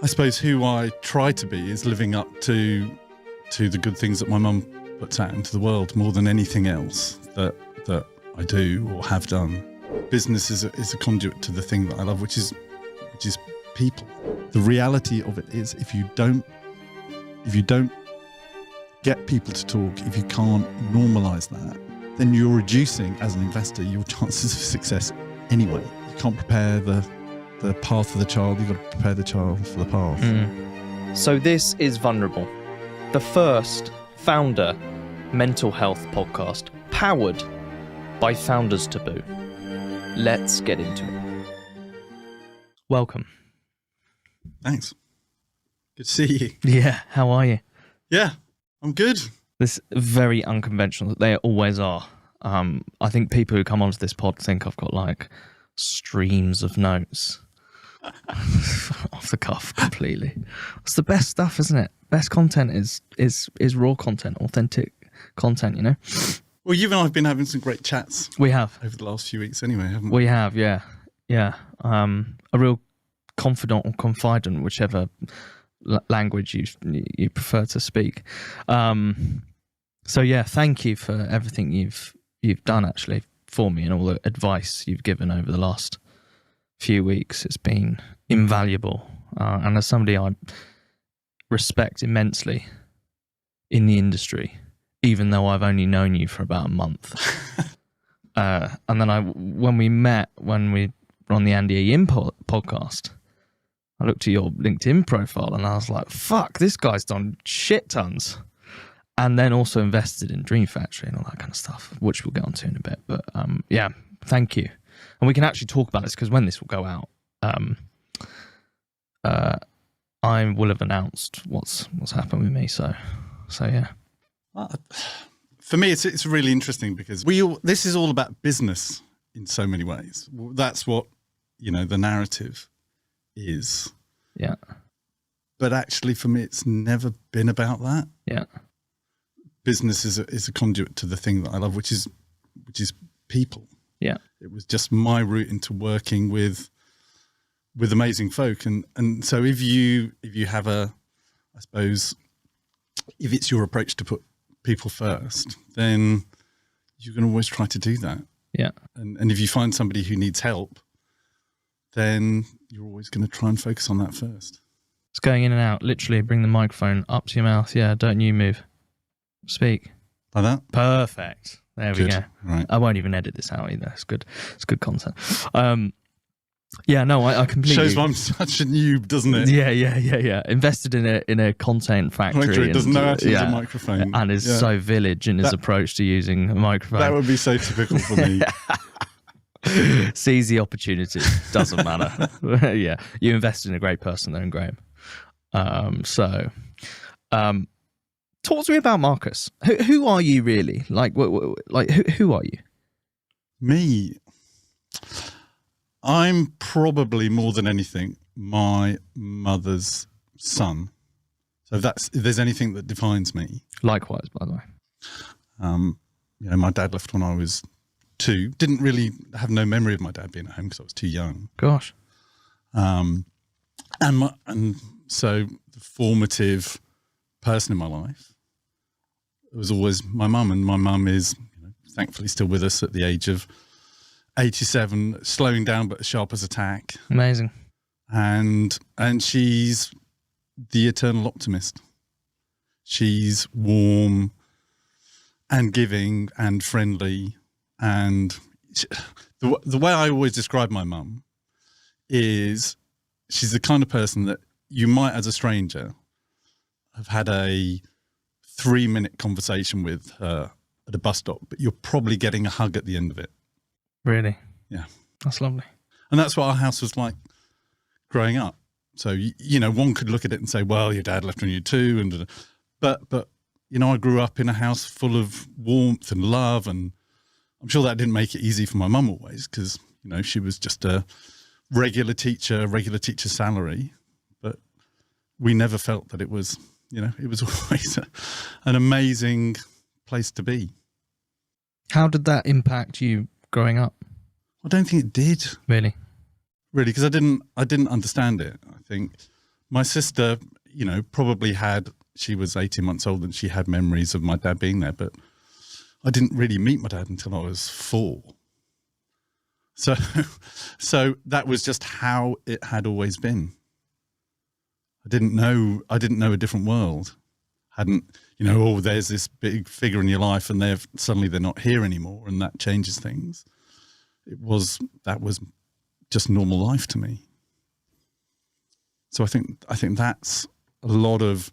I suppose who I try to be is living up to the good things that my mum puts out into the world more than anything else that I do or have done. Business is a conduit to the thing that I love, which is people. The reality of it is if you don't get people to talk, if you can't normalise that, then you're reducing, as an investor, your chances of success anyway. You can't prepare the path for the child, you've got to prepare the child for the path. So this is Vulnerable, the first founder mental health podcast powered by Founders Taboo. Let's get into it. Welcome. Thanks. Good to see you. Yeah, how are you? Yeah, I'm good. This very unconventional. They always are. I think people who come onto this pod think I've got like streams of notes. Off the cuff completely. It's the best stuff, isn't it? Best content is raw content, authentic content, you know? Well, you and I have been having some great chats. We have. Over the last few weeks anyway, haven't we? We have, yeah. Yeah. A real confidant or confidant, whichever language you prefer to speak. So yeah, thank you for everything you've done actually for me and all the advice you've given over the last few weeks. It's been invaluable. And as somebody I respect immensely in the industry, even though I've only known you for about a month. And then when we were on the Andy A. podcast, I looked at your LinkedIn profile and I was like, fuck, this guy's done shit tons. And then also invested in Dream Factory and all that kind of stuff, which we'll get onto in a bit. But yeah, thank you. And we can actually talk about this because when this will go out, I will have announced what's happened with me. So yeah. For me, it's really interesting because this is all about business in so many ways. That's what, the narrative is. Yeah. But actually for me, it's never been about that. Yeah. Business is a conduit to the thing that I love, which is people. Yeah. It was just my route into working with amazing folk. And so if you have I suppose, if it's your approach to put people first, then you can always try to do that. Yeah. And if you find somebody who needs help, then you're always going to try and focus on that first. It's going in and out. Literally bring the microphone up to your mouth. Yeah. Don't you move. Speak. Like that? Perfect. There we go. Right. I won't even edit this out either. It's good. It's good content. Yeah, no, I completely... Shows I'm such a noob, doesn't it? Yeah. Invested in a content factory. Doesn't know how to use a microphone. And is so village in his approach to using a microphone. That would be so typical for me. Seize the opportunity. Doesn't matter. Yeah, you invested in a great person there in Graham. Talk to me about Marcus. Who are you really? Who are you? Me? I'm probably more than anything my mother's son. So if there's anything that defines me. Likewise, by the way. My dad left when I was 2. Didn't really have no memory of my dad being at home because I was too young. Gosh. And so the formative person in my life was always my mum, and my mum is thankfully still with us at the age of 87, slowing down but as sharp as a tack. Amazing. And she's the eternal optimist. She's warm and giving and friendly, and the way I always describe my mum is she's the kind of person that you might, as a stranger, have had a 3-minute conversation with her at a bus stop, but you're probably getting a hug at the end of it. Really? Yeah. That's lovely. And that's what our house was like growing up. So, one could look at it and say, well, your dad left when you were 2. But I grew up in a house full of warmth and love. And I'm sure that didn't make it easy for my mum always because, she was just a regular teacher salary. But we never felt that it was, it was always an amazing place to be. How did that impact you growing up? I don't think it did. Really, because I didn't understand it. I think My sister, probably she was 18 months old and she had memories of my dad being there, but I didn't really meet my dad until I was 4. So that was just how it had always been. I didn't know a different world. There's this big figure in your life and suddenly they're not here anymore and that changes things. That was just normal life to me. So I think that's a lot of,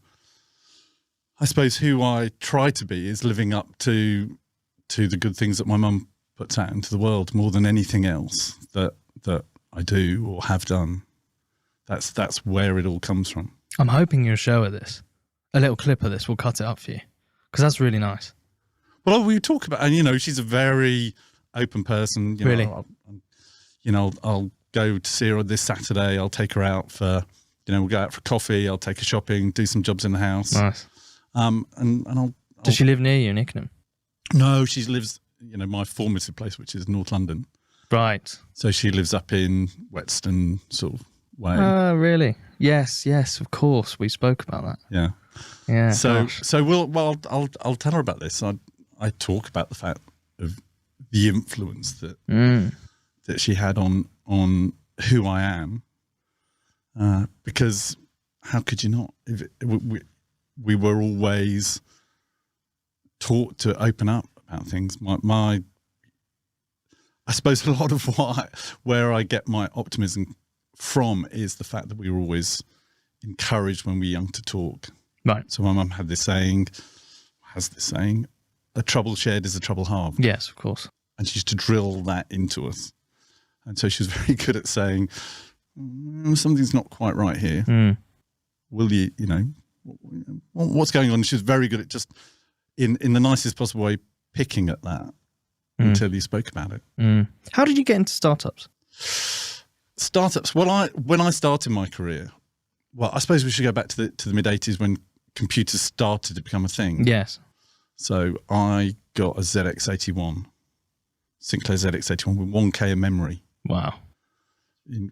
I suppose, who I try to be is living up to the good things that my mum puts out into the world more than anything else that I do or have done. That's where it all comes from. I'm hoping you'll show her this. A little clip of this. We'll cut it up for you because that's really nice. Well, we talk about, and she's a very open person. Really? I'll go to see her this Saturday. I'll take her out for, we'll go out for coffee. I'll take her shopping, do some jobs in the house. Nice. And I'll. Does she live near you in Ickenham? No, she lives, my formative place, which is North London. Right. So she lives up in Whetstone sort of way. Oh, really? Yes, of course. We spoke about that. Yeah. Yeah. So gosh. I'll tell her about this. I talk about the fact of the influence that she had on who I am, because how could you not? We were always taught to open up about things. I suppose a lot of where I get my optimism from is the fact that we were always encouraged when we were young to talk. Right. So my mum has this saying, a trouble shared is a trouble halved. Yes, of course. And she used to drill that into us. And so she was very good at saying, something's not quite right here. Will you, what's going on? And she was very good at just, in the nicest possible way, picking at that until you spoke about it. How did you get into startups? Startups. Well, when I started my career, I suppose we should go back to the mid-'80s when computers started to become a thing. Yes. So I got a ZX81, Sinclair ZX81 with 1K of memory. Wow. You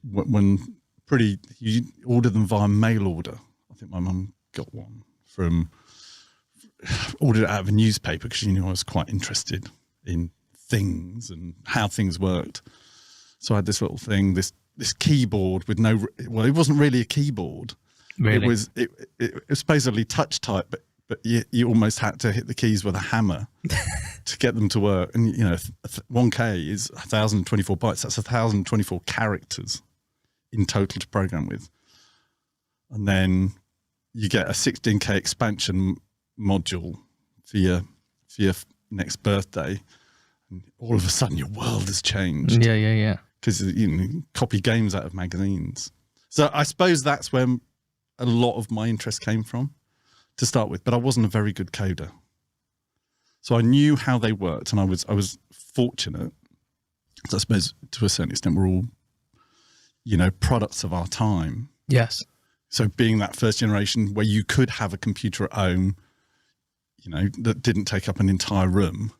order them via mail order. I think my mum got one ordered it out of a newspaper because she knew I was quite interested in things and how things worked. So I had this little thing, this keyboard with it wasn't really a keyboard. Really? It was basically touch type, but you almost had to hit the keys with a hammer to get them to work. And 1K is 1,024 bytes. That's 1,024 characters in total to program with. And then you get a 16K expansion module for your next birthday, and all of a sudden your world has changed. Yeah. Because you copy games out of magazines. So I suppose that's where a lot of my interest came from to start with. But I wasn't a very good coder, so I knew how they worked, and I was fortunate. So I suppose to a certain extent we're all, products of our time. Yes. So being that first generation where you could have a computer at home, that didn't take up an entire room,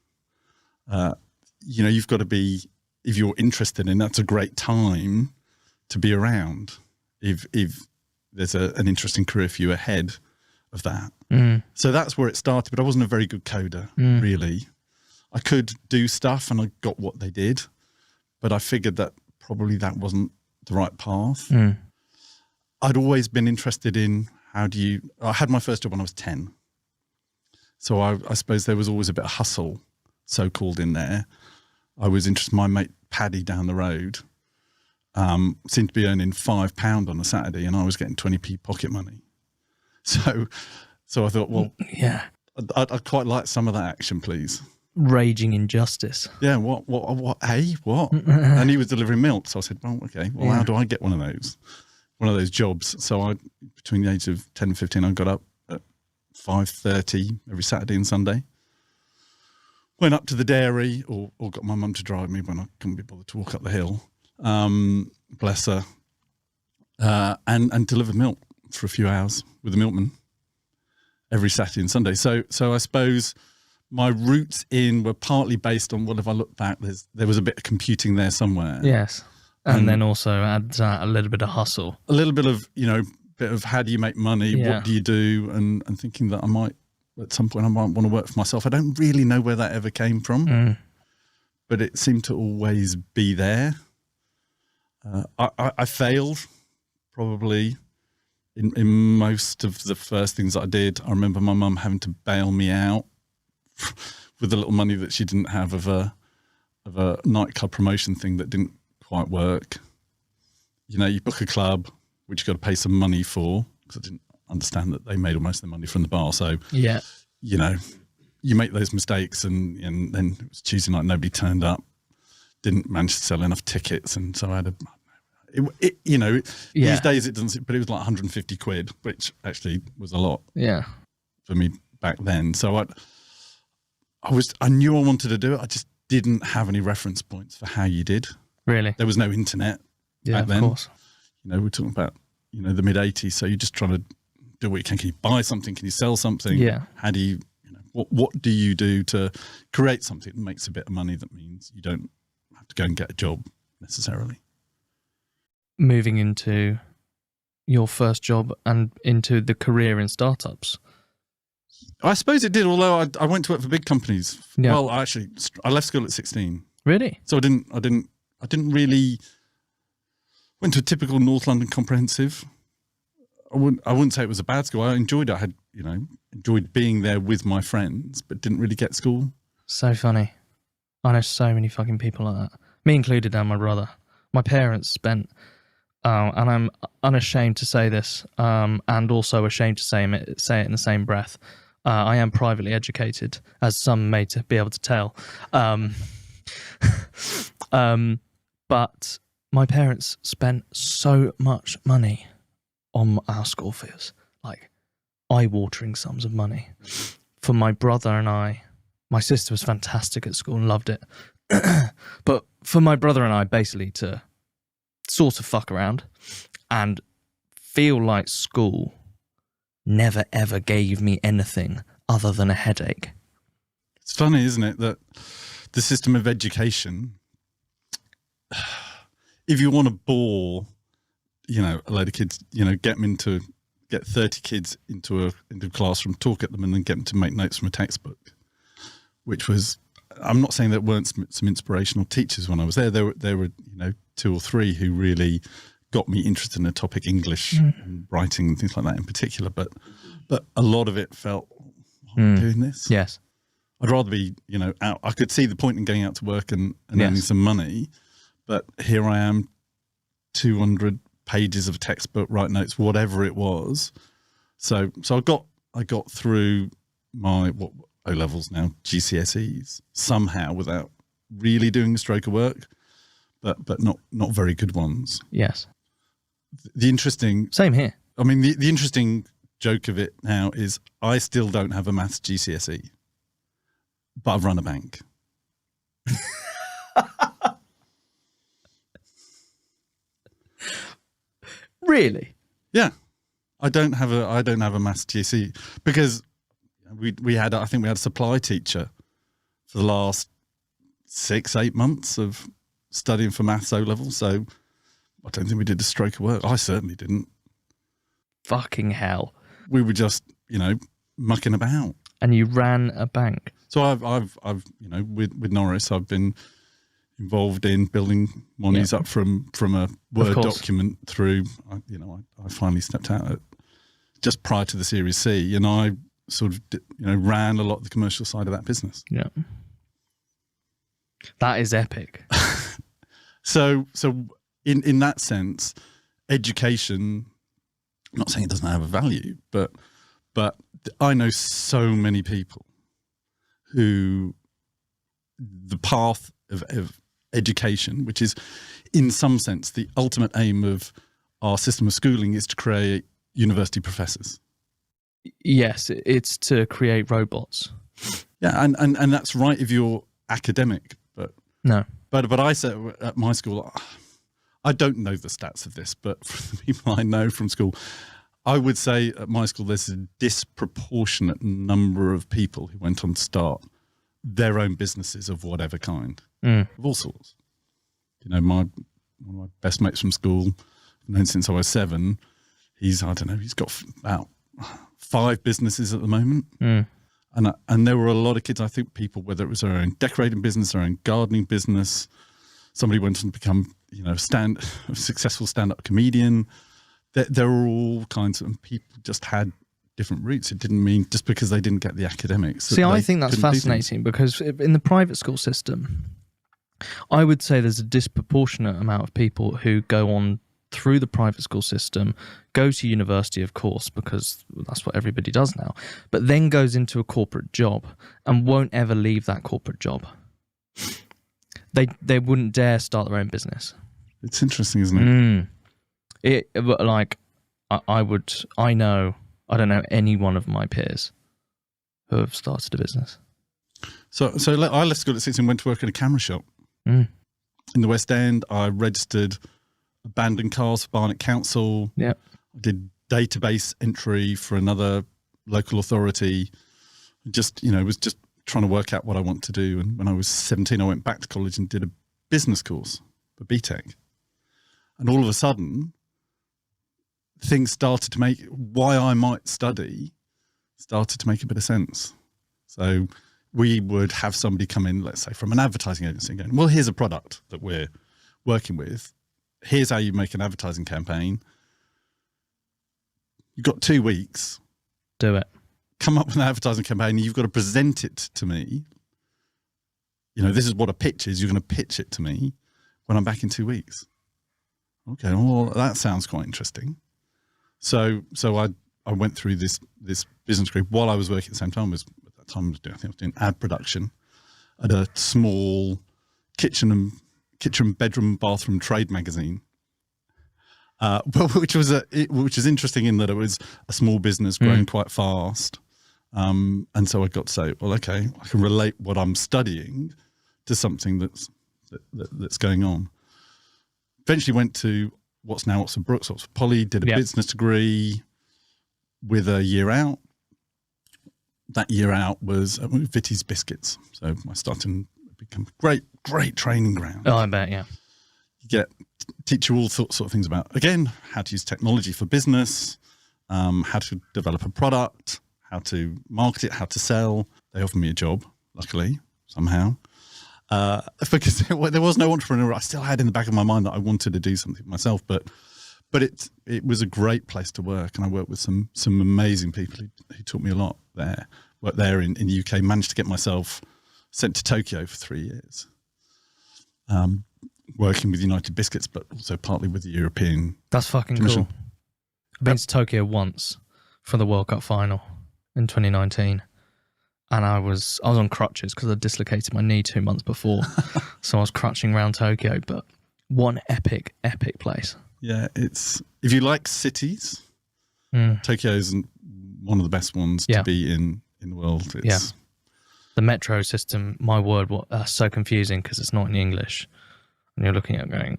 you've got to be, if you're interested in, that's a great time to be around. If there's an interesting career for you ahead of that. So that's where it started, but I wasn't a very good coder, really. I could do stuff and I got what they did, but I figured that probably that wasn't the right path. I'd always been interested in I had my first job when I was 10. So I suppose there was always a bit of hustle, so-called, in there. I was interested. My mate Paddy down the road seemed to be earning £5 on a Saturday, and I was getting 20p pocket money. So I thought, well, yeah, I'd quite like some of that action, please. Raging injustice. Yeah. What? What? And he was delivering milk, so I said, well, okay. Well, how do I get one of those jobs? So between the age of 10 and 15, I got up at 5:30 every Saturday and Sunday. Went up to the dairy, or got my mum to drive me when I couldn't be bothered to walk up the hill. Bless her. And delivered milk for a few hours with the milkman every Saturday and Sunday. So I suppose my roots were partly based on, if I look back, there was a bit of computing there somewhere. Yes. And then also adds a little bit of hustle. A little bit of, bit of how do you make money, Yeah. what do you do, and thinking that I might, at some point, I might want to work for myself. I don't really know where that ever came from, but it seemed to always be there. I failed probably in most of the first things that I did. I remember my mum having to bail me out with the little money that she didn't have of a nightclub promotion thing that didn't quite work. You know, you book a club, which you've got to pay some money for, because I didn't understand that they made almost of the money from the bar. So, Yeah. you know, you make those mistakes, and then it was Tuesday night, nobody turned up, didn't manage to sell enough tickets, and so I had these days it doesn't, but it was like 150 quid, which actually was a lot for me back then. So I knew I wanted to do it. I just didn't have any reference points for how you did. Really? There was no internet back then. Of course. You know, we're talking about, the mid 80s. So you're just trying to do what you can. Can you buy something? Can you sell something? Yeah. How do you what do you do to create something that makes a bit of money that means you don't have to go and get a job necessarily? Moving into your first job and into the career in startups. I suppose it did, although I went to work for big companies. Yeah. Well, I left school at 16. Really? So I didn't really went to a typical North London comprehensive. I wouldn't say it was a bad school. I enjoyed it. I had, enjoyed being there with my friends, but didn't really get school. So funny. I know so many fucking people like that. Me included and my brother. My parents spent, and I'm unashamed to say this, and also ashamed to say it in the same breath. I am privately educated, as some may be able to tell. But my parents spent so much money on our school fees, like eye-watering sums of money. For my brother and I, my sister was fantastic at school and loved it. But for my brother and I, basically to sort of fuck around and feel like school never ever gave me anything other than a headache. It's funny, isn't it, that the system of education, if you want to bore, a load of kids, get 30 kids into a classroom, talk at them, and then get them to make notes from a textbook, which was, I'm not saying there weren't some inspirational teachers when I was there. There were 2 or 3 who really got me interested in the topic, English and writing and things like that in particular. But a lot of it felt, I'm doing this. Yes. I'd rather be, out. I could see the point in going out to work and earning some money, but here I am, 200 pages of textbook, write notes, whatever it was. So I got through my O levels now, GCSEs, somehow without really doing a stroke of work, but not very good ones. Yes. The interesting, same here. I mean, the interesting joke of it now is I still don't have a maths GCSE, but I've run a bank. Really? Yeah, I don't have a maths GCSE because we had a supply teacher for the last 6-8 months of studying for maths O level. So I don't think we did a stroke of work. I certainly didn't. Fucking hell. We were just, mucking about. And you ran a bank. So I've with Norris, I've been involved in building monies up from a Word document through, I finally stepped out just prior to the Series C, and I sort of, ran a lot of the commercial side of that business. Yeah. That is epic. So in that sense, education, I'm not saying it doesn't have a value, but I know so many people who the path of education, which is in some sense the ultimate aim of our system of schooling, is to create university professors. Yes, it's to create robots. Yeah, and that's right if you're academic, but no. But I said at my school, I don't know the stats of this, but from the people I know from school, I would say at my school there's a disproportionate number of people who went on to start their own businesses of whatever kind, of all sorts. One of my best mates from school, I've known since I was 7, He's got about 5 businesses at the moment. Mm. And there were a lot of kids, I think people, whether it was their own decorating business, their own gardening business, somebody went on to become, a successful stand-up comedian. There were all kinds of, and people just had different routes. It didn't mean just because they didn't get the academics. See, I think that's fascinating because in the private school system, I would say there's a disproportionate amount of people who go on through the private school system, go to university, of course, because that's what everybody does now, but then goes into a corporate job and won't ever leave that corporate job. They wouldn't dare start their own business. It's interesting, isn't it? I don't know any one of my peers who have started a business. So I left school at 16 and went to work in a camera shop in the West End. I registered abandoned cars for Barnet Council. Yeah, I did database entry for another local authority. Was just trying to work out what I want to do. And when I was 17, I went back to college and did a business course for BTEC. And all of a sudden, things started to make why I might study started to make a bit of sense. So we would have somebody come in, let's say from an advertising agency, going, well, here's a product that we're working with. Here's how you make an advertising campaign. You've got 2 weeks. Do it. Come up with an advertising campaign. You've got to present it to me. This is what a pitch is. You're going to pitch it to me when I'm back in 2 weeks. Okay, well, that sounds quite interesting. So I went through this business degree while I was working at the same time. At that time, I was doing ad production at a small kitchen, bedroom, bathroom trade magazine. Which was interesting in that it was a small business growing quite fast. And so I got to say, well, okay, I can relate what I'm studying to something that's going on. Eventually went to what's now Oxford Brookes, Oxford Poly, did a business degree with a year out. That year out was Vitty's Biscuits. So I started to become a great training ground. Oh, I bet, yeah. Teach you all sorts of things about, again, how to use technology for business, how to develop a product, how to market it, how to sell. They offered me a job, luckily, somehow. Because there was no entrepreneur. I still had in the back of my mind that I wanted to do something myself, but it was a great place to work, and I worked with some amazing people who taught me a lot there. Worked there in the UK, managed to get myself sent to Tokyo for 3 years. Working with United Biscuits, but also partly with the European. That's fucking Commission. cool. I've been to Tokyo once for the World Cup final in 2019, and I was on crutches because I dislocated my knee 2 months before, so I was crutching around Tokyo. But one epic place. Yeah, if you like cities, Tokyo is one of the best ones to be in the world. The metro system, my word, so confusing because it's not in English. And you're looking at it going,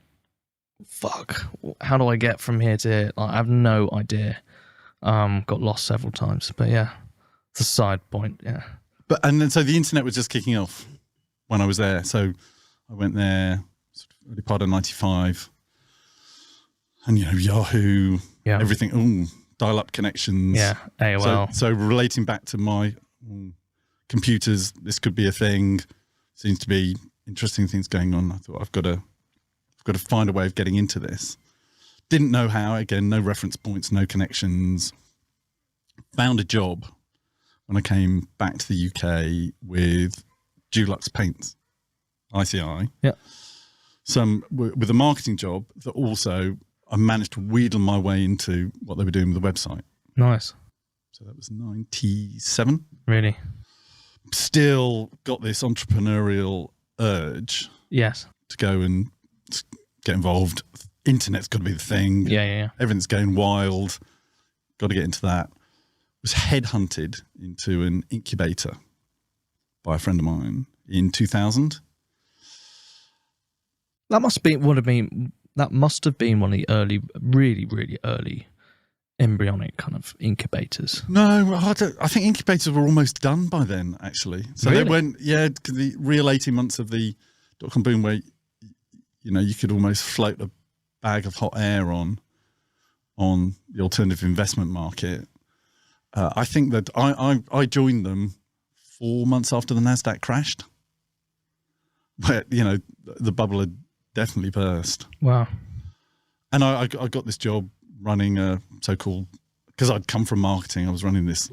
fuck, how do I get from here to here? I have no idea. Got lost several times, but yeah, it's a side point, yeah. And then so the internet was just kicking off when I was there. So I went there early part of 95, and Yahoo, everything, dial-up connections. Yeah, AOL. So relating back to my computers, this could be a thing. Seems to be interesting things going on. I thought I've got to find a way of getting into this. Didn't know how. Again, no reference points, no connections. Found a job when I came back to the UK with Dulux Paints, ICI. Yeah. With a marketing job that also I managed to wheedle my way into what they were doing with the website. Nice. So that was 97. Really? Still got this entrepreneurial urge. Yes. To go and get involved. Internet's got to be the thing. Yeah. Everything's going wild. Got to get into that. Was headhunted into an incubator by a friend of mine in 2000. That must have been one of the early, really, really early embryonic kind of incubators. No, I think incubators were almost done by then, actually. So really? They went, the real 18 months of the dot-com boom where, you could almost float a bag of hot air on on the alternative investment market. I think that I joined them 4 months after the NASDAQ crashed, where, the bubble had definitely burst. Wow. And I got this job running a so-called, because I'd come from marketing, I was running this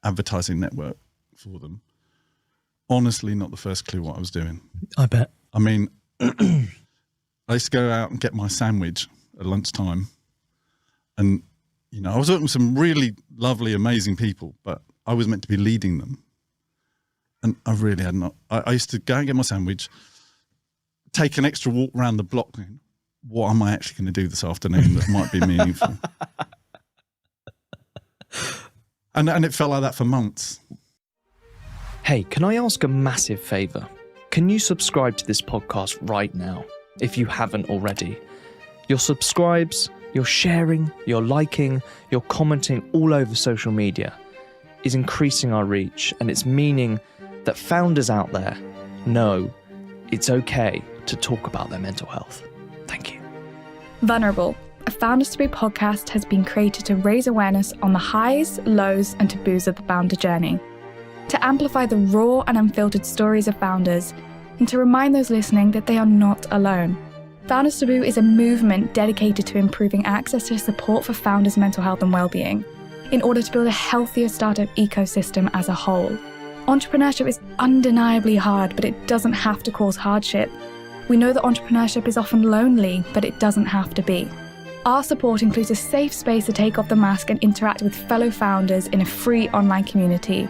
advertising network for them. Honestly, not the first clue what I was doing. I bet. I mean, I used to go out and get my sandwich at lunchtime. And, I was working with some really lovely, amazing people, but I was meant to be leading them. And I really had not. I used to go and get my sandwich, take an extra walk around the block. What am I actually going to do this afternoon that might be meaningful? And it felt like that for months. Hey, can I ask a massive favour? Can you subscribe to this podcast right now, if you haven't already? Your subscribes, your sharing, your liking, your commenting all over social media is increasing our reach, and it's meaning that founders out there know it's okay to talk about their mental health. Thank you. Vulnerable, a Founders Taboo podcast, has been created to raise awareness on the highs, lows, and taboos of the founder journey, to amplify the raw and unfiltered stories of founders, and to remind those listening that they are not alone. Founders Taboo is a movement dedicated to improving access to support for founders' mental health and well-being, in order to build a healthier startup ecosystem as a whole. Entrepreneurship is undeniably hard, but it doesn't have to cause hardship. We know that entrepreneurship is often lonely, but it doesn't have to be. Our support includes a safe space to take off the mask and interact with fellow founders in a free online community.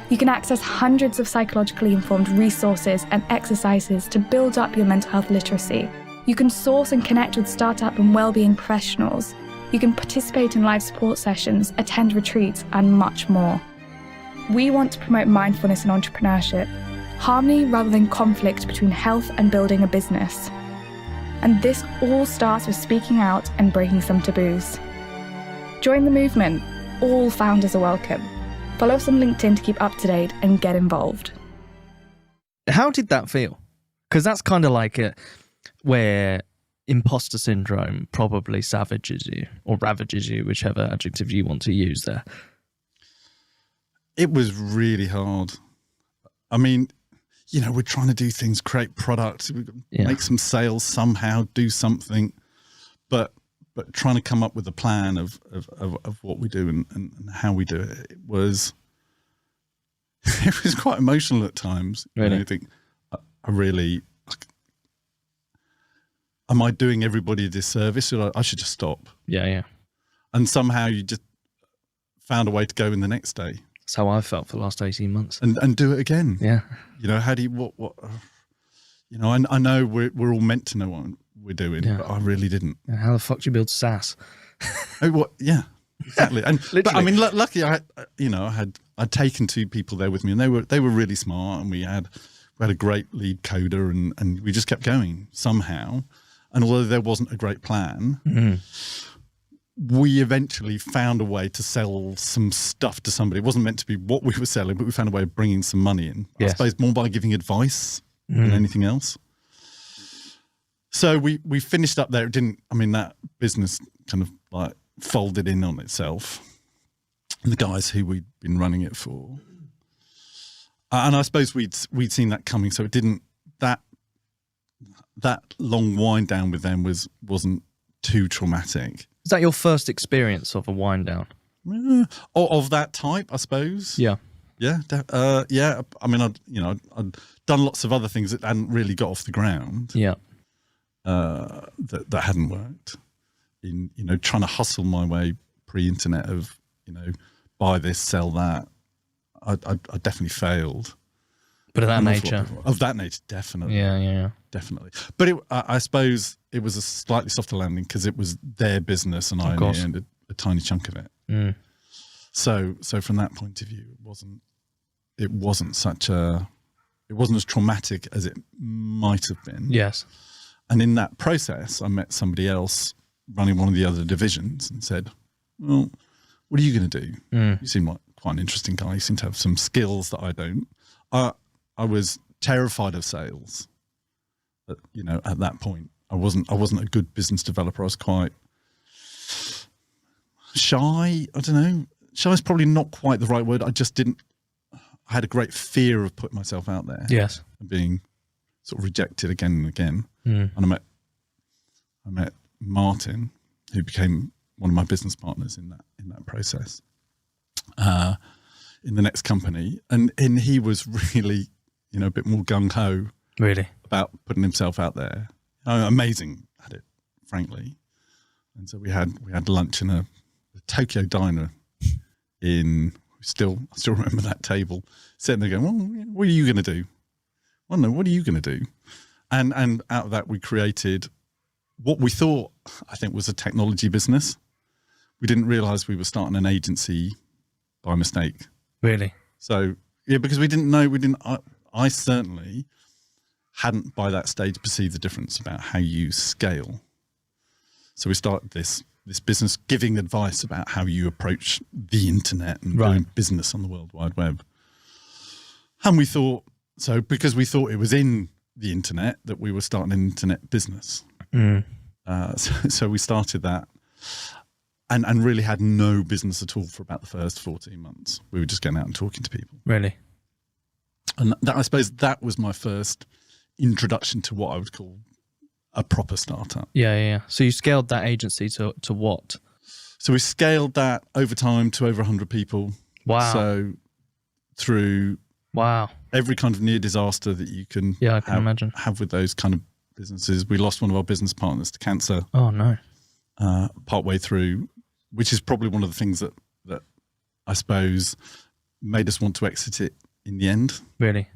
You can access hundreds of psychologically informed resources and exercises to build up your mental health literacy. You can source and connect with startup and well-being professionals. You can participate in live support sessions, attend retreats, and much more. We want to promote mindfulness and entrepreneurship, harmony rather than conflict between health and building a business. And this all starts with speaking out and breaking some taboos. Join the movement. All founders are welcome. Follow us on LinkedIn to keep up to date and get involved. How did that feel? Because that's kind of like it, where imposter syndrome probably savages you or ravages you, whichever adjective you want to use there. It was really hard. I mean, we're trying to do things, create products, make some sales somehow, do something, but trying to come up with a plan of what we do and how we do it, it was quite emotional at times. Really? I think am I doing everybody a disservice? Or I should just stop. Yeah. And somehow you just found a way to go in the next day. That's how I've felt for the last 18 months. And do it again. Yeah. How do you, what I know we're all meant to know what we're doing, but I really didn't. How the fuck do you build SaaS? Yeah, exactly. And but, I mean, luckily I'd taken 2 people there with me, and they were really smart, and we had a great lead coder, and we just kept going somehow. And although there wasn't a great plan, we eventually found a way to sell some stuff to somebody. It wasn't meant to be what we were selling, but we found a way of bringing some money in. Yes. I suppose more by giving advice than anything else. So we finished up there. It didn't. I mean, that business kind of like folded in on itself. And the guys who we'd been running it for, and I suppose we'd seen that coming. So it didn't. That long wind down with them wasn't too traumatic. Is that your first experience of a wind down? Of that type, I suppose. Yeah. Yeah. Yeah. I mean, I'd done lots of other things that hadn't really got off the ground. Yeah. That hadn't worked. In trying to hustle my way pre-internet of buy this, sell that. I definitely failed. But of that nature. Of that nature, definitely. Yeah. Definitely. But I suppose it was a slightly softer landing because it was their business and I only earned a tiny chunk of it. So from that point of view, it wasn't as traumatic as it might have been. Yes. And in that process, I met somebody else running one of the other divisions and said, well, what are you going to do? You seem like quite an interesting guy. You seem to have some skills that I don't. I was terrified of sales. At that point, I wasn't a good business developer. I was quite Shy, I don't know. Shy is probably not quite the right word. I had a great fear of putting myself out there. Yes. And being sort of rejected again and again. Mm. And I met Martin, who became one of my business partners in that process, in the next company. And he was really, a bit more gung-ho. Really? About putting himself out there. Amazing at it, frankly. And so we had lunch in a Tokyo diner I still remember that table, sitting there going, well, what are you going to do? Well, no, what are you going to do? And out of that, we created what we thought, I think, was a technology business. We didn't realize we were starting an agency by mistake. Really? So, yeah, because we didn't know, I certainly hadn't by that stage perceived the difference about how you scale. So we started this business giving advice about how you approach the internet and doing business on the World Wide Web. And we thought, because we thought it was in the internet, that we were starting an internet business. Mm. So we started that and really had no business at all for about the first 14 months. We were just going out and talking to people. Really? And I suppose that was my first introduction to what I would call a proper startup. Yeah. So you scaled that agency to what? So we scaled that over time to over 100 people. Wow. So through every kind of near disaster that you can, I can imagine, have with those kind of businesses. We lost one of our business partners to cancer. Oh no. Partway through, which is probably one of the things that I suppose made us want to exit it in the end. Really?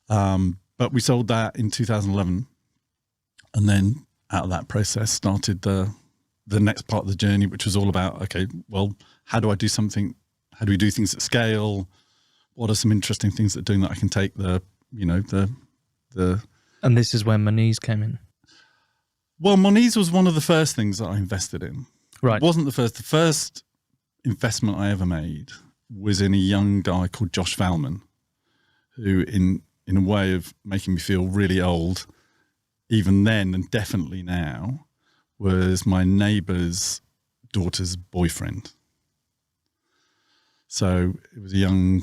But we sold that in 2011. And then out of that process started the next part of the journey, which was all about, okay, well, how do I do something? How do we do things at scale? What are some interesting things that doing that I can take the. And this is when Moniz came in. Well, Moniz was one of the first things that I invested in. Right. It wasn't the first. The first investment I ever made was in a young guy called Josh Valman, who in a way of making me feel really old, even then and definitely now, was my neighbour's daughter's boyfriend. So it was a young,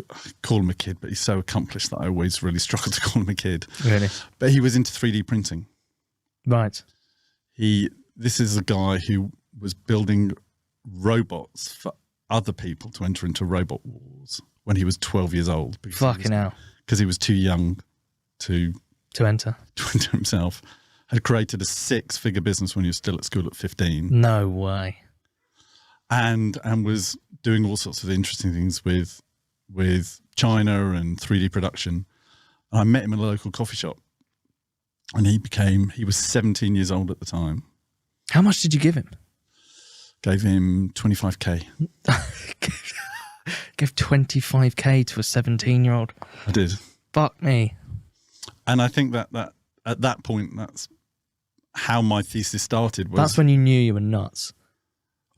I call him a kid, but he's so accomplished that I always really struggle to call him a kid. Really? But he was into 3D printing. Right. This is a guy who was building robots for other people to enter into robot wars when he was 12 years old. Fucking hell. Because he was too young to enter himself. Had created a 6-figure business when he was still at school at 15. No way. And was doing all sorts of interesting things with China and 3D production. And I met him in a local coffee shop. And he was 17 years old at the time. How much did you give him? Gave him 25k. Give 25k to a 17-year-old. I did. Fuck me. And I think that at that point, that's how my thesis started. That's when you knew you were nuts.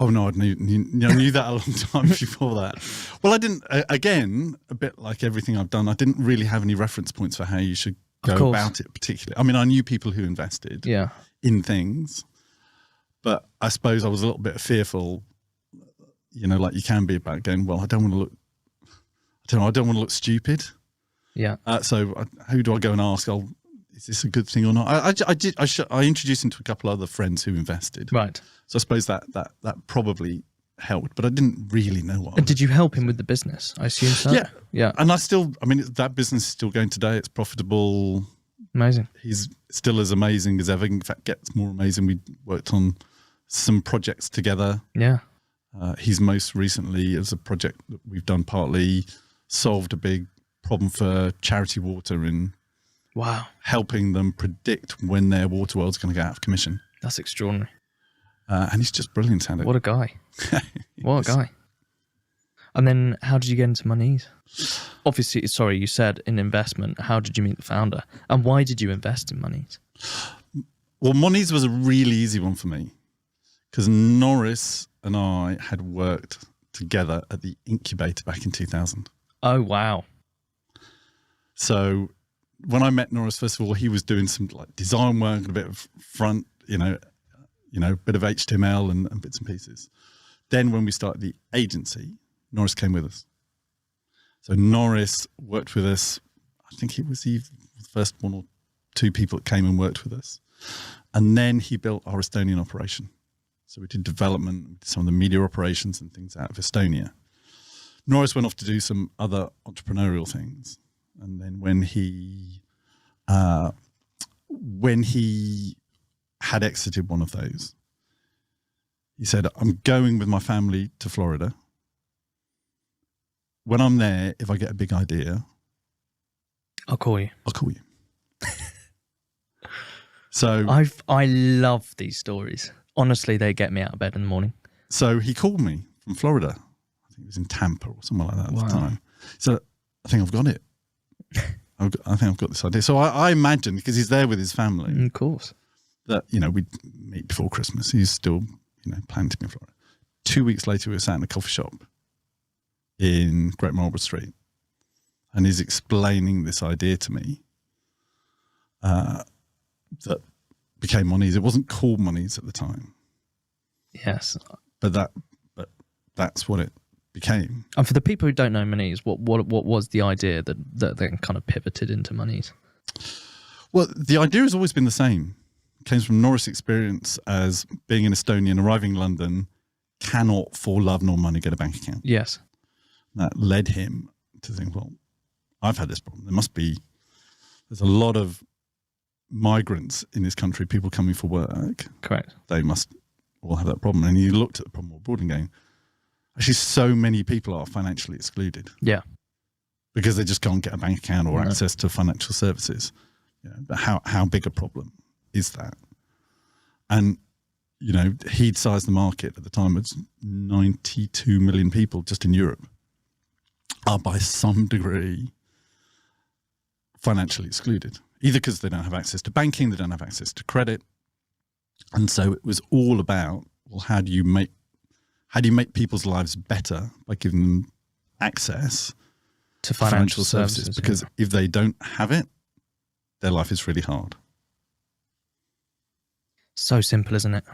Oh no, I knew that a long time before that. Well, I didn't. Again, a bit like everything I've done, I didn't really have any reference points for how you should go about it particularly. I mean, I knew people who invested in things, but I suppose I was a little bit fearful, like you can be about going, well, I don't want to look stupid. Yeah. So who do I go and ask? Is this a good thing or not? I introduced him to a couple of other friends who invested. Right. So I suppose that probably helped, but I didn't really know what. And did you help him with the business? I assume so. Yeah. Yeah. And that business is still going today. It's profitable. Amazing. He's still as amazing as ever. In fact, gets more amazing. We worked on some projects together. Yeah. He's most recently, as a project that we've done partly, solved a big problem for Charity Water in helping them predict when their water world's going to go out of commission. That's extraordinary. And he's just brilliant at it. What a guy. What a guy. And then how did you get into Moniz? Obviously, sorry, you said in investment. How did you meet the founder? And why did you invest in Moniz? Well, Moniz was a really easy one for me because Norris and I had worked together at the incubator back in 2000. Oh, wow. So when I met Norris, first of all, he was doing some design work and a bit of front, a bit of HTML and bits and pieces. Then when we started the agency, Norris came with us. So Norris worked with us. I think he was the first one or two people that came and worked with us. And then he built our Estonian operation. So we did development, we did some of the media operations and things out of Estonia. Norris went off to do some other entrepreneurial things. And then when he had exited one of those, he said, I'm going with my family to Florida. When I'm there, if I get a big idea, I'll call you. So I love these stories. Honestly, they get me out of bed in the morning. So he called me from Florida. I think it was in Tampa or somewhere like that at the time. So I think I've got it. I think I've got this idea. So I imagine, because he's there with his family, Of course. that, we'd meet before Christmas. He's still, planning to be in Florida. 2 weeks later, we were sat in a coffee shop in Great Marlborough Street. And he's explaining this idea to me that became Monies. It wasn't called Monies at the time. Yes. But that's what it became. And for the people who don't know Monies, what was the idea that then kind of pivoted into Monies? Well, the idea has always been the same. It came from Norris' experience as being an Estonian, arriving in London, cannot for love nor money get a bank account. Yes. That led him to think, well, I've had this problem. There's a lot of migrants in this country, people coming for work. Correct. They must all have that problem. And you looked at the problem more broadly going, actually, so many people are financially excluded. Yeah. Because they just can't get a bank account or access to financial services. But how big a problem is that? And, he'd sized the market at the time. It's 92 million people just in Europe are by some degree financially excluded, either because they don't have access to banking, they don't have access to credit. And so it was all about, well, how do you make people's lives better by giving them access to financial services? Because if they don't have it, their life is really hard. So simple, isn't it?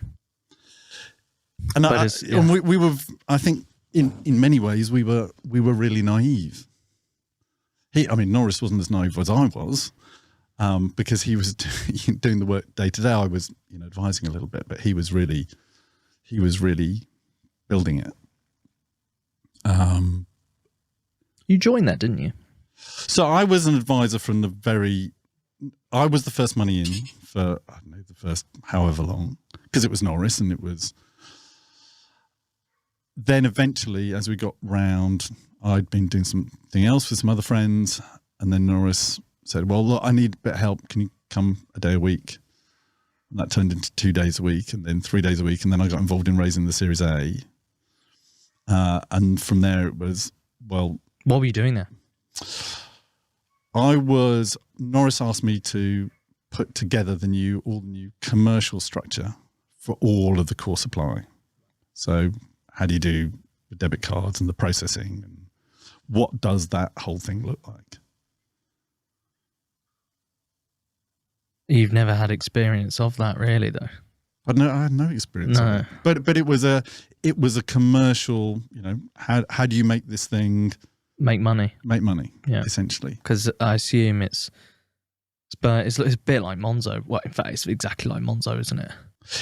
And we were, I think, in many ways, we were really naive. Norris wasn't as naive as I was, because he was doing the work day to day. I was, advising a little bit, but he was really building it. You joined that, didn't you? So I was an advisor from I was the first money in for, I don't know, the first however long, because it was Norris, and it was. Then eventually, as we got round, I'd been doing something else with some other friends, and then Norris said, well, look, I need a bit of help. Can you come a day a week? And that turned into 2 days a week, and then 3 days a week, and then I got involved in raising the Series A. And from there it was, well... What were you doing there? Norris asked me to put together all the new commercial structure for all of the core supply. So how do you do the debit cards and the processing, and what does that whole thing look like? You've never had experience of that, really, though. I had no experience of it. But it was a commercial, how do you make this thing make money? Yeah, essentially. Because I assume it's a bit like Monzo. Well, in fact, it's exactly like Monzo, isn't it?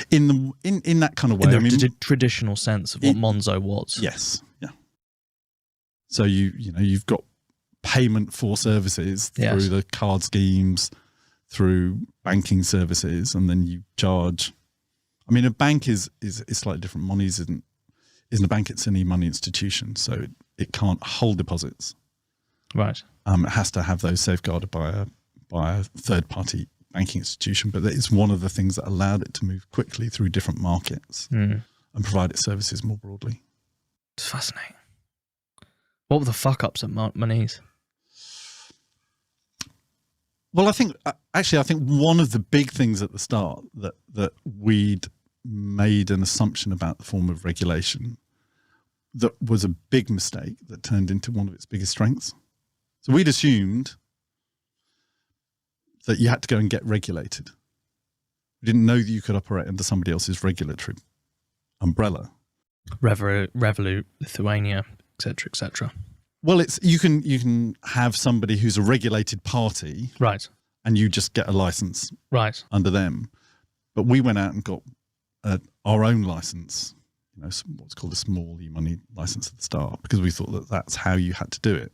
In that kind of way. In the traditional sense of what Monzo was. Yes. Yeah. So you've got payment for services through the card schemes, through banking services, and then you charge. A bank is slightly different. Monies isn't a bank; it's an e-money institution, so it can't hold deposits. Right. It has to have those safeguarded by a third-party banking institution. But it's one of the things that allowed it to move quickly through different markets and provide its services more broadly. It's fascinating. What were the fuck-ups at Monies? Well, I think one of the big things at the start that we'd made an assumption about the form of regulation that was a big mistake that turned into one of its biggest strengths. So we'd assumed that you had to go and get regulated. We didn't know that you could operate under somebody else's regulatory umbrella. Revolut, Lithuania, etc., etc. Well, it's you can have somebody who's a regulated party, Right. and you just get a license Right. under them. But we went out and got our own license, what's called a small e-money license at the start, because we thought that that's how you had to do it.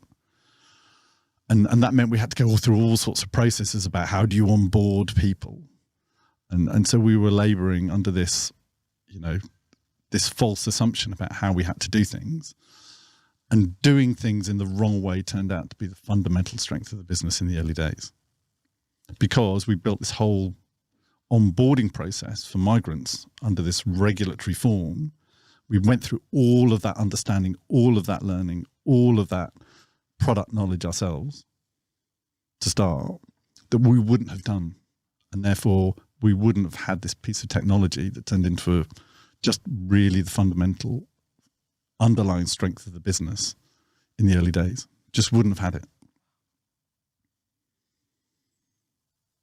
And that meant we had to go through all sorts of processes about how do you onboard people. And so we were laboring under this, this false assumption about how we had to do things. And doing things in the wrong way turned out to be the fundamental strength of the business in the early days. Because we built this whole onboarding process for migrants under this regulatory form. We went through all of that understanding, all of that learning, all of that product knowledge ourselves to start, that we wouldn't have done. And therefore, we wouldn't have had this piece of technology that turned into just really the fundamental underlying strength of the business in the early days. Just wouldn't have had it.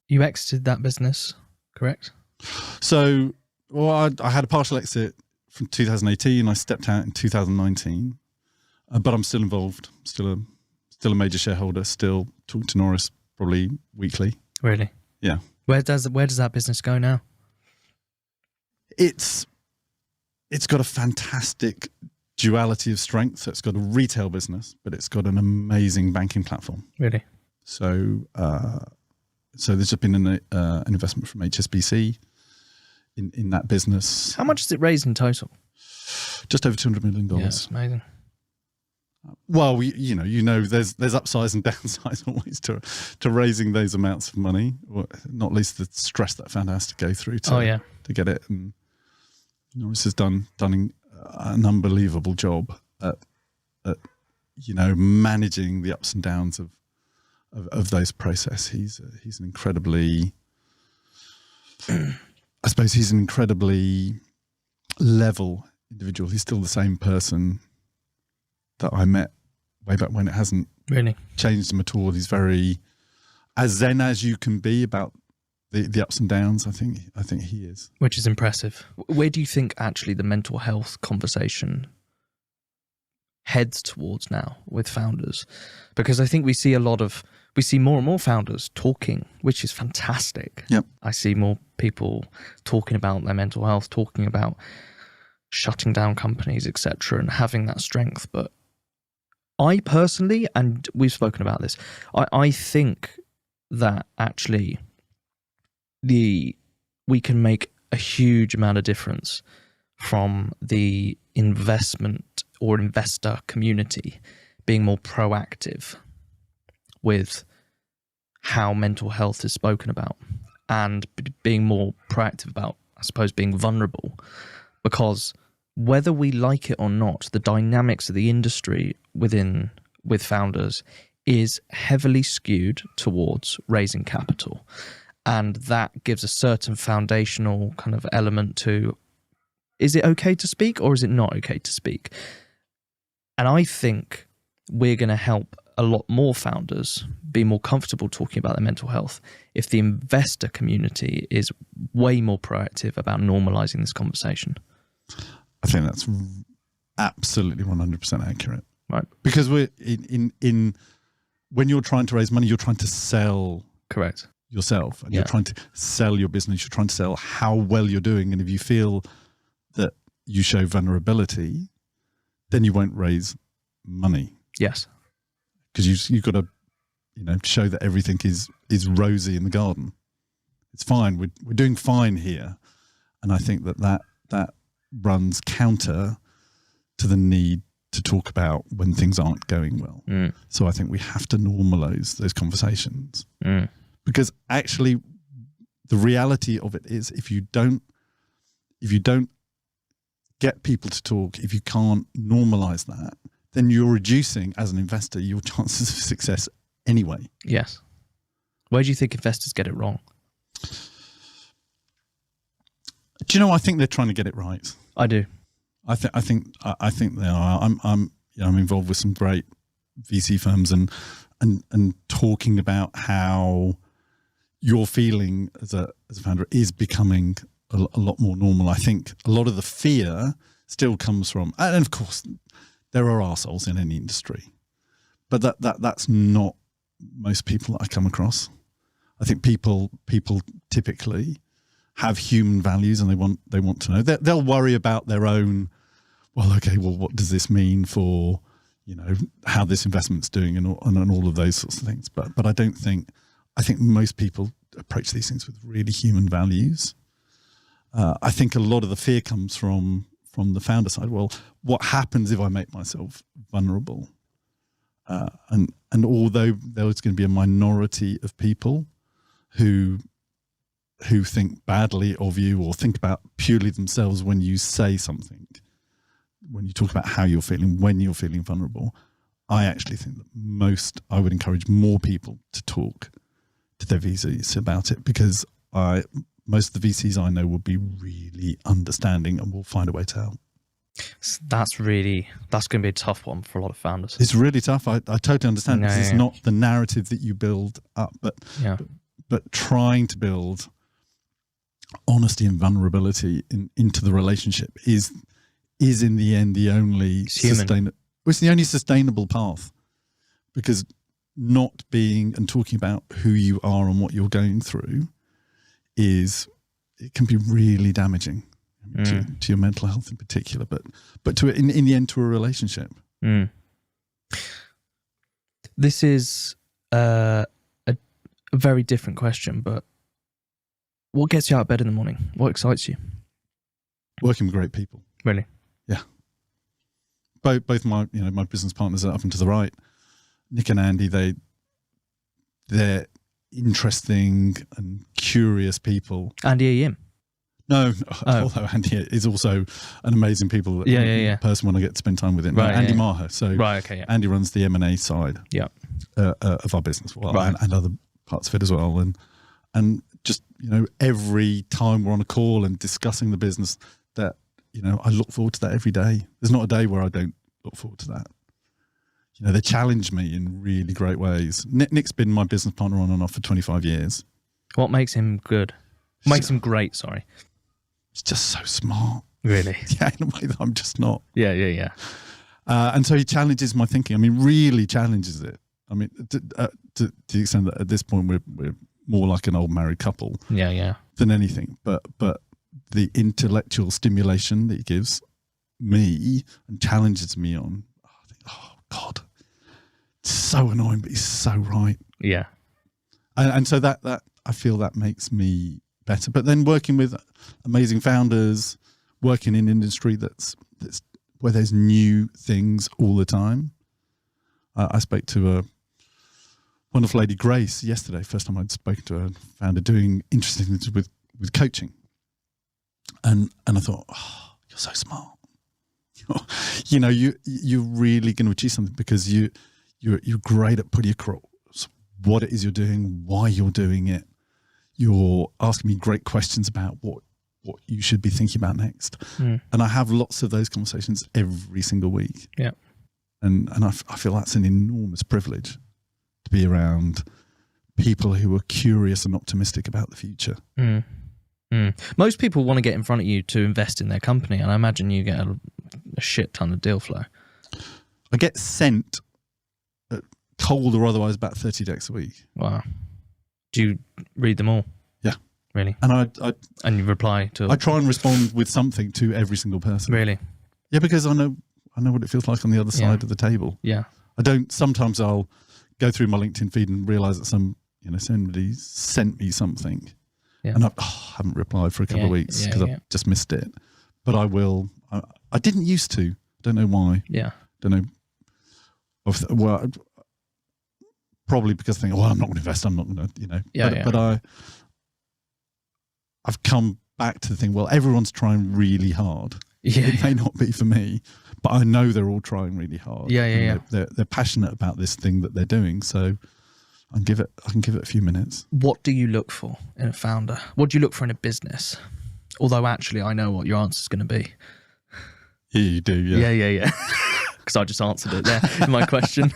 You exited that business, correct? So, I had a partial exit from 2018. I stepped out in 2019, but I'm still involved. Still a major shareholder. Still talk to Norris probably weekly. Really? Yeah. Where does that business go now? It's got a fantastic duality of strengths. So it's got a retail business, but it's got an amazing banking platform. Really? So there's just been an investment from HSBC in that business. How much has it raised in total? Just over $200 million. Yeah, that's amazing. Well, there's upsides and downsides always to raising those amounts of money, not least the stress that founder has to go through to get it. And Norris has done an unbelievable job at managing the ups and downs of those process. He's an incredibly, I suppose he's an incredibly level individual. He's still the same person that I met way back when. It hasn't really changed him at all. He's very as zen as you can be about the ups and downs. I think he is, which is impressive. Where do you think actually the mental health conversation heads towards now with founders? Because I think we see more and more founders talking, which is fantastic. Yep. I see more people talking about their mental health, talking about shutting down companies, etc., and having that strength. But I personally, and we've spoken about this, I think that actually we can make a huge amount of difference from the investment or investor community being more proactive with how mental health is spoken about and being more proactive about, I suppose, being vulnerable. Because whether we like it or not, the dynamics of the industry with founders is heavily skewed towards raising capital. And that gives a certain foundational kind of element to, is it okay to speak or is it not okay to speak? And I think we're going to help a lot more founders be more comfortable talking about their mental health if the investor community is way more proactive about normalizing this conversation. I think that's absolutely 100% accurate. Right. Because we're in when you're trying to raise money, you're trying to sell correct yourself, and you're trying to sell your business. You're trying to sell how well you're doing, and if you feel that you show vulnerability, then you won't raise money. Yes, because you've got to, show that everything is rosy in the garden. It's fine. We're doing fine here, and I think that runs counter to the need to talk about when things aren't going well. Mm. So I think we have to normalize those conversations because actually the reality of it is if you don't get people to talk, if you can't normalize that, then you're reducing as an investor your chances of success anyway. Yes. Where do you think investors get it wrong? Do you know, I think they're trying to get it right. I do. I think they are. I'm involved with some great VC firms and talking about how your feeling as a founder is becoming a lot more normal. I think a lot of the fear still comes from, and of course there are arseholes in any industry, but that's not most people that I come across. I think people typically have human values, and they want to know. They'll worry about their own. Well, okay. Well, what does this mean for how this investment's doing and all of those sorts of things? But I don't think. I think most people approach these things with really human values. I think a lot of the fear comes from the founder side. Well, what happens if I make myself vulnerable? And although there's going to be a minority of people who think badly of you or think about purely themselves when you say something, when you talk about how you're feeling, when you're feeling vulnerable, I actually think that I would encourage more people to talk to their VCs about it, because most of the VCs I know will be really understanding and will find a way to help. That's going to be a tough one for a lot of founders. It's really tough. I totally understand, because it's not the narrative that you build up, but trying to build honesty and vulnerability into the relationship is in the end the only sustainable path, because not being and talking about who you are and what you're going through it can be really damaging to your mental health in particular, but to in the end to a relationship. This is a very different question, but what gets you out of bed in the morning? What excites you? Working with great people. Really? Yeah. Both my my business partners are up and to the right, Nick and Andy. They're interesting and curious people. Andy Yim? No, although Andy is also an amazing person when I get to spend time with him. Right, Andy Maher. So Andy runs the M&A side of our business, and other parts of it as well. And just every time we're on a call and discussing the business, that I look forward to that every day. There's not a day where I don't look forward to that. They challenge me in really great ways. Nick's been my business partner on and off for 25 years. What makes him good? What makes him great, sorry. He's just so smart. Really? Yeah, in a way that I'm just not. Yeah. And so he challenges my thinking. I mean, really challenges it. I mean, to the extent that at this point we're more like an old married couple. Yeah. Than anything. But the intellectual stimulation that he gives me and challenges me on, I think, oh God, it's so annoying, but he's so right. Yeah. And so that I feel that makes me better. But then working with amazing founders, working in industry that's where there's new things all the time. I spoke to a wonderful lady, Grace, yesterday. First time I'd spoken to a founder doing interesting things with coaching. And I thought, oh, you're so smart. You're really going to achieve something because you're great at putting across what it is you're doing, why you're doing it. You're asking me great questions about what you should be thinking about next. And I have lots of those conversations every single week. Yeah. And I feel that's an enormous privilege to be around people who are curious and optimistic about the future. Most people want to get in front of you to invest in their company, and I imagine you get a shit ton of deal flow. I get sent cold or otherwise about 30 decks a week. Wow. Do you read them all? Yeah. Really? And and you reply to... I try and respond with something to every single person. Really? Yeah, because I know what it feels like on the other side of the table. Yeah. Sometimes I'll go through my LinkedIn feed and realise that somebody sent me something. Yeah. And I haven't replied for a couple of weeks because I've just missed it. But I will. I didn't used to. Don't know why. Yeah. Don't know. Well, probably because I think, I'm not going to invest. I'm not going to, But I've come back to the thing. Well, everyone's trying really hard. Yeah. It may not be for me, but I know they're all trying really hard. Yeah. They're passionate about this thing that they're doing. So I can give it a few minutes. What do you look for in a founder? What do you look for in a business? Although actually I know what your answer is going to be. Yeah, you do. Yeah. Yeah. Because I just answered it there in my question.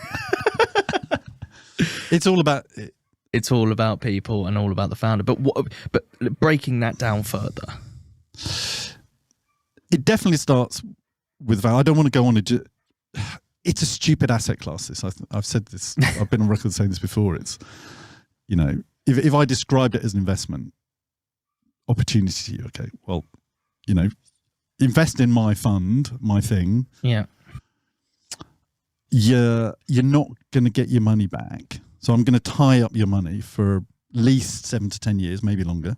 It's all about it's all about people and all about the founder. But breaking that down further, it definitely starts with value. I don't want to go on it's a stupid asset class. This I've said this. I've been on record saying this before. It's, you know, if I described it as an investment opportunity to you, okay, well, you know, invest in my fund, my thing. Yeah. You're not going to get your money back. So I'm going to tie up your money for at least 7 to 10 years, maybe longer.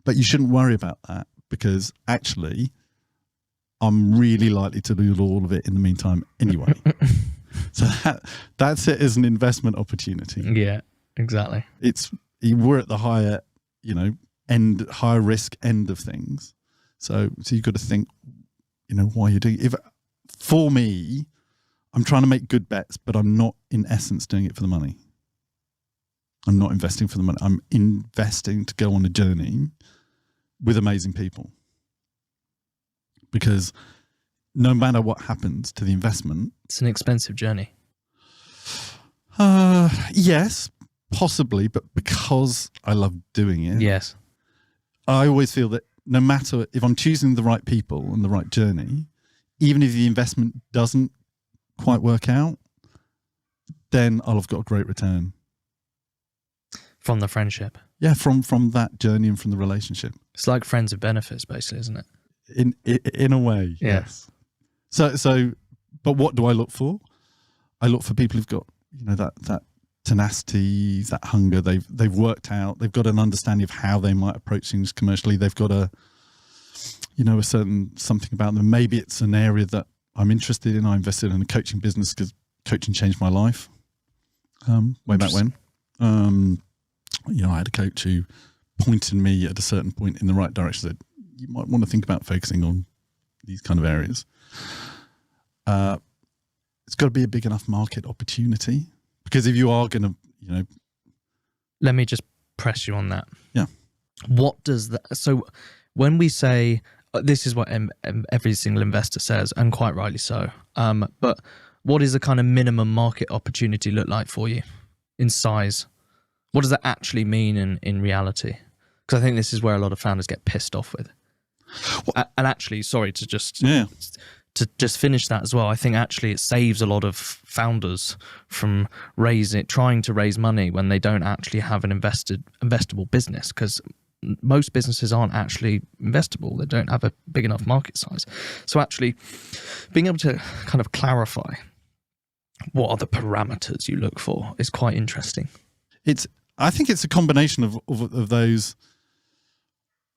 But you shouldn't worry about that, because actually I'm really likely to lose all of it in the meantime anyway. So that's it as an investment opportunity. Yeah, exactly. We're at the higher, you know, higher risk end of things. So you've got to think, you know, why you're doing it. For me, I'm trying to make good bets, but I'm not in essence doing it for the money. I'm not investing for the money. I'm investing to go on a journey with amazing people. Because no matter what happens to the investment, it's an expensive journey. Yes, possibly, but because I love doing it. Yes. I always feel that no matter if I'm choosing the right people and the right journey, even if the investment doesn't quite work out, then I'll have got a great return. From the friendship. Yeah, from that journey and from the relationship. It's like friends with benefits, basically, isn't it? In a way, yeah. Yes. So, but what do I look for? I look for people who've got, you know, that tenacity, that hunger. They've worked out. They've got an understanding of how they might approach things commercially. They've got a certain something about them. Maybe it's an area that I'm interested in. I invested in a coaching business because coaching changed my life way back when. You know, I had a coach who pointed me at a certain point in the right direction, said, you might want to think about focusing on these kind of areas. It's got to be a big enough market opportunity, because if you are going to, you know. Let me just press you on that. Yeah. What does that, so when we say, this is what every single investor says, and quite rightly so, but what does the kind of minimum market opportunity look like for you in size? What does that actually mean in reality? Because I think this is where a lot of founders get pissed off with. And actually, sorry to just finish that as well. I think actually it saves a lot of founders from trying to raise money when they don't actually have an investable business, because most businesses aren't actually investable. They don't have a big enough market size. So actually being able to kind of clarify what are the parameters you look for is quite interesting. I think it's a combination of those.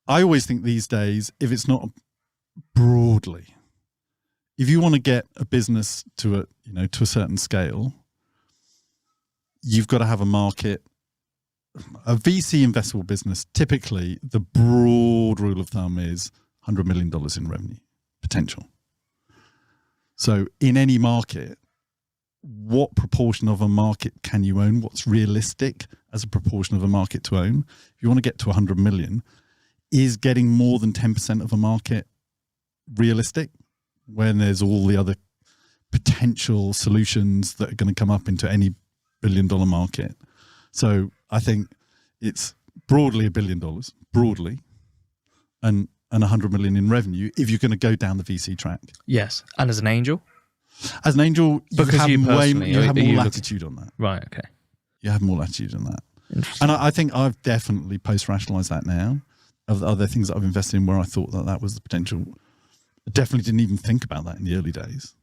I always think these days, if it's not broadly, if you want to get a business to a certain scale, you've got to have a market. A VC investable business, typically the broad rule of thumb is $100 million in revenue potential. So in any market, what proportion of a market can you own? What's realistic as a proportion of a market to own? If you want to get to 100 million, is getting more than 10% of a market realistic when there's all the other potential solutions that are going to come up into any $1 billion market? So I think it's broadly $1 billion, broadly, and 100 million in revenue if you're going to go down the VC track. Yes. And as an angel? As an angel, you have more latitude on that. Right, okay. You have more latitude on that. And I think I've definitely post-rationalised that now. Of the other things that I've invested in where I thought that was the potential. I definitely didn't even think about that in the early days.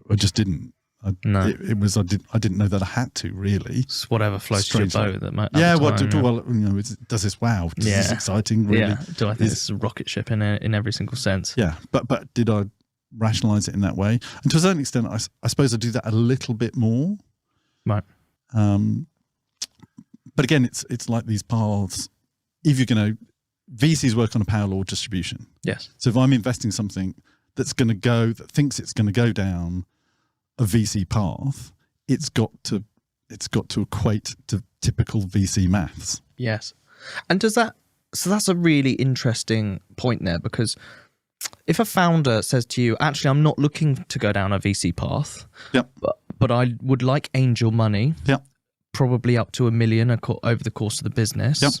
I just didn't. I didn't know that I had to, really. It's whatever floats your boat. Does this wow? Is this exciting, really? Yeah. Do I think it's a rocket ship in every single sense? Yeah. But did I rationalise it in that way? And to a certain extent, I suppose I do that a little bit more. Right. But again, it's like these paths. If you're going to, VCs work on a power law distribution. Yes. So if I'm investing something that thinks it's going to go down a VC path, it's got to equate to typical VC maths. Yes. And so that's a really interesting point there, because if a founder says to you, actually, I'm not looking to go down a VC path, but I would like angel money. Yep. probably up to $1 million over the course of the business. Yep.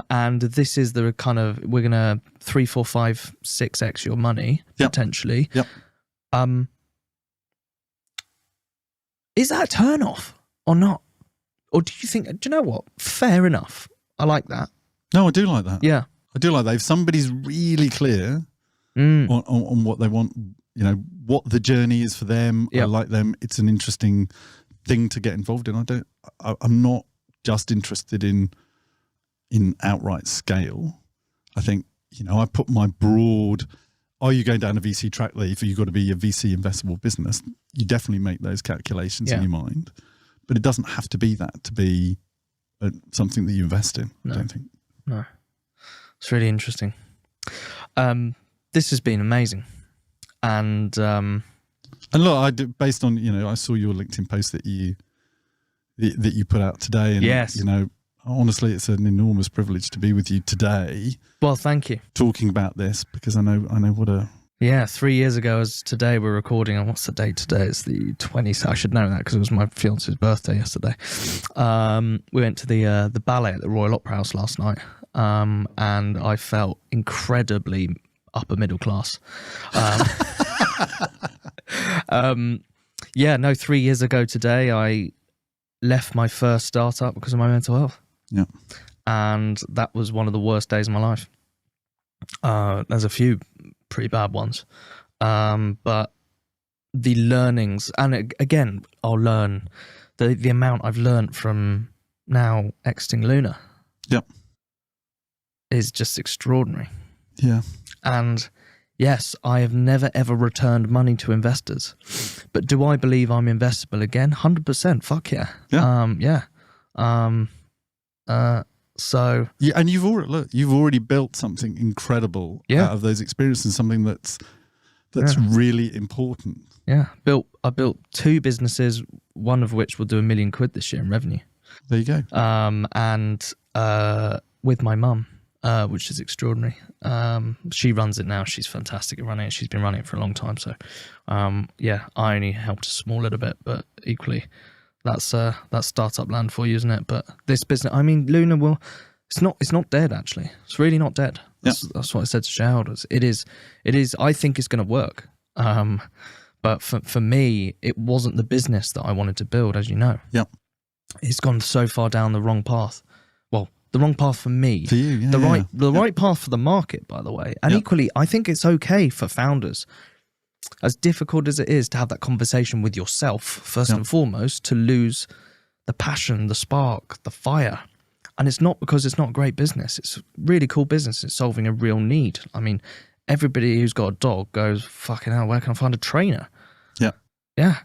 And this is the kind of, we're going to 3, 4, 5, 6x your money, Yep. potentially. Yep. Is that a turn off or not? Or do you think, do you know what? Fair enough. I like that. No, I do like that. Yeah. I do like that. If somebody's really clear on what they want, you know, what the journey is for them, I like them. It's an interesting thing to get involved in. I'm not just interested in outright scale. I think, you know, I put my broad, are you going down a VC track leaf? Or you've got to be a VC investable business? You definitely make those calculations in your mind, but it doesn't have to be that to be something that you invest in. No. I don't think. No, it's really interesting. This has been amazing, and look, based on, you know, I saw your LinkedIn post that you put out today, and yes, you know, honestly, it's an enormous privilege to be with you today. Well, thank you. Talking about this, because I know what a 3 years ago as today we're recording, and what's the date today? It's the 20th. I should know that because it was my fiance's birthday yesterday. We went to the ballet at the Royal Opera House last night, and I felt incredibly upper middle class. 3 years ago today I left my first startup because of my mental health. Yeah. And that was one of the worst days of my life. There's a few pretty bad ones. But the learnings, and again, I'll learn the amount I've learned from now exiting Luna. Yep. Is just extraordinary. Yeah. And yes, I have never ever returned money to investors. But do I believe I'm investable again? 100%. Fuck yeah. Yeah. So yeah, and you've already built something incredible out of those experiences, something that's really important. Yeah. I built 2 businesses, one of which will do £1 million this year in revenue. There you go. And with my mum, which is extraordinary. She runs it now. She's fantastic at running it. She's been running it for a long time. So I only helped a small little bit, but equally that's startup land for you, isn't it? But this business, I mean, Luna it's not dead actually. It's really not dead. That's what I said to shareholders. It is, I think it's going to work. But for me, it wasn't the business that I wanted to build, as you know. Yeah. It's gone so far down the wrong path. Well, the wrong path for me. For you, yeah. The right path for the market, by the way. And equally, I think it's okay for founders, as difficult as it is to have that conversation with yourself, first and foremost, to lose the passion, the spark, the fire. And it's not because it's not great business. It's really cool business. It's solving a real need. I mean, everybody who's got a dog goes, fucking hell, where can I find a trainer? Yeah. Yeah.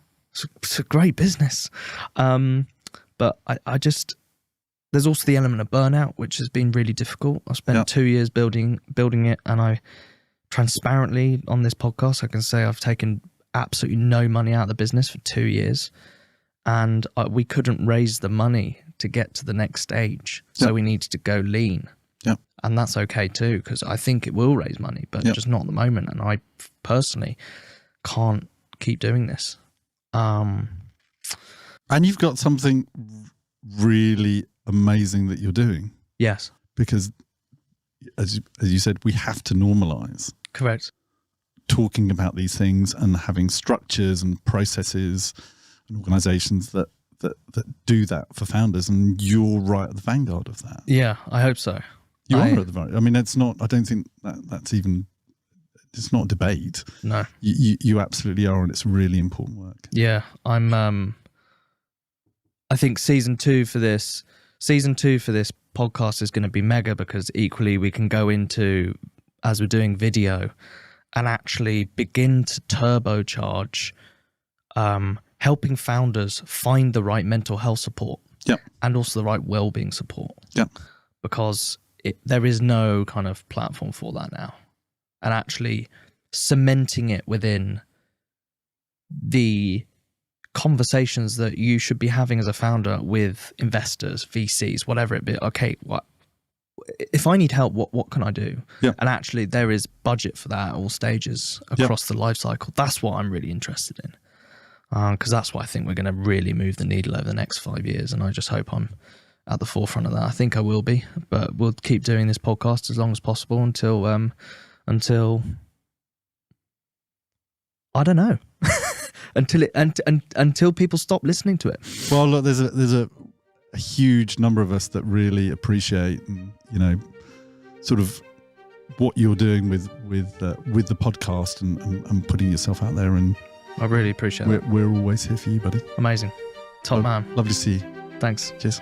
It's a great business. But I just, there's also the element of burnout, which has been really difficult. I spent 2 years building it, and I transparently on this podcast, I can say I've taken absolutely no money out of the business for 2 years, and we couldn't raise the money to get to the next stage. So we needed to go lean. Yeah. And that's okay too, because I think it will raise money, but just not at the moment. And I personally can't keep doing this. And you've got something really amazing that you're doing. Yes. Because as you said, we have to normalize. Correct. Talking about these things and having structures and processes and organizations that do that for founders, and you're right at the vanguard of that. Yeah, I hope so. You are at the vanguard. I mean, it's not, I don't think that's even, it's not a debate. No. You absolutely are, and it's really important work. Yeah, I think season two for this podcast is going to be mega, because equally we can go into, as we're doing video, and actually begin to turbocharge helping founders find the right mental health support and also the right well-being support. Yeah. Because there is no kind of platform for that now. And actually cementing it within the conversations that you should be having as a founder with investors, VCs, whatever it be. Okay, if I need help, what can I do? Yeah. And actually there is budget for that at all stages across the life cycle. That's what I'm really interested in. because that's what I think we're going to really move the needle over the next 5 years, and I just hope I'm at the forefront of that. I think I will be, but we'll keep doing this podcast as long as possible until I don't know, until people stop listening to it. Well, look, there's a huge number of us that really appreciate, sort of what you're doing with the podcast and putting yourself out there. And I really appreciate it. We're always here for you, buddy. Amazing. Top man. Lovely to see you. Thanks. Cheers.